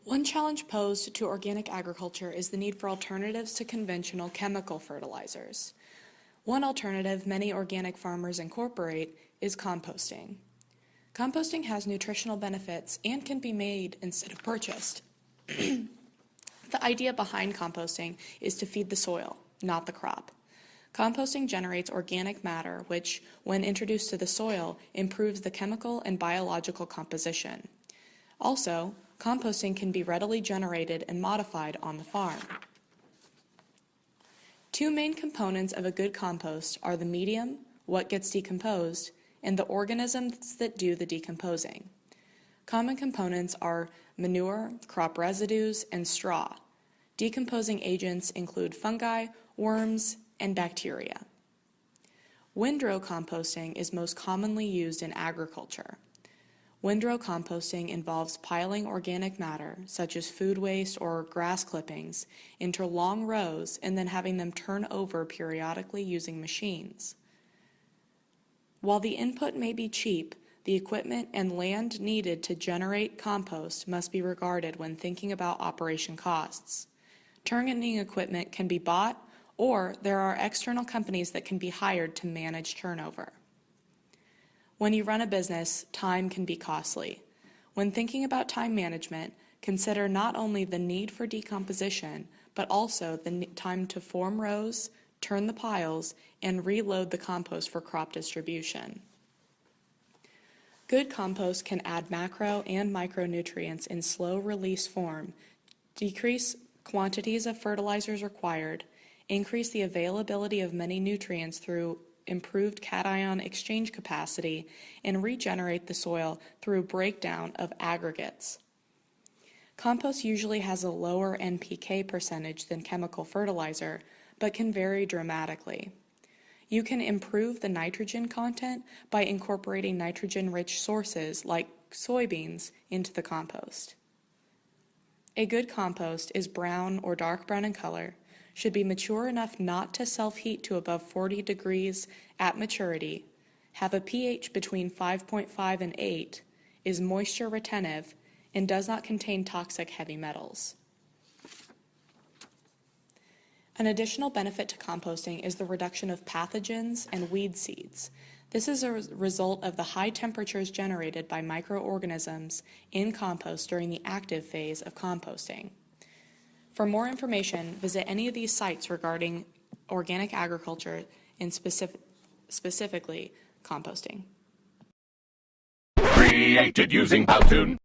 One challenge posed to organic agriculture is the need for alternatives to conventional chemical fertilizers. One alternative many organic farmers incorporate is composting. Composting has nutritional benefits and can be made instead of purchased. The idea behind composting is to feed the soil, not the crop. Composting generates organic matter, which, when introduced to the soil, improves the chemical and biological composition. Also, composting can be readily generated and modified on the farm. Two main components of a good compost are the medium, what gets decomposed, and the organisms that do the decomposing. Common components are manure, crop residues, and straw. Decomposing agents include fungi, worms, and bacteria. Windrow composting is most commonly used in agriculture. Windrow composting involves piling organic matter, such as food waste or grass clippings, into long rows and then having them turn over periodically using machines. While the input may be cheap, the equipment and land needed to generate compost must be regarded when thinking about operation costs. Turning equipment can be bought, or there are external companies that can be hired to manage turnover. When you run a business, time can be costly. When thinking about time management, consider not only the need for decomposition, but also the time to form rows, turn the piles, and reload the compost for crop distribution. Good compost can add macro and micronutrients in slow release form, decrease quantities of fertilizers required, increase the availability of many nutrients through improved cation exchange capacity, and regenerate the soil through breakdown of aggregates. Compost usually has a lower NPK percentage than chemical fertilizer, but can vary dramatically. You can improve the nitrogen content by incorporating nitrogen-rich sources like soybeans into the compost. A good compost is brown or dark brown in color, should be mature enough not to self-heat to above 40 degrees at maturity, have a pH between 5.5 and 8, is moisture retentive, and does not contain toxic heavy metals. An additional benefit to composting is the reduction of pathogens and weed seeds. This is a result of the high temperatures generated by microorganisms in compost during the active phase of composting. For more information, visit any of these sites regarding organic agriculture and specifically composting. Created using Powtoon.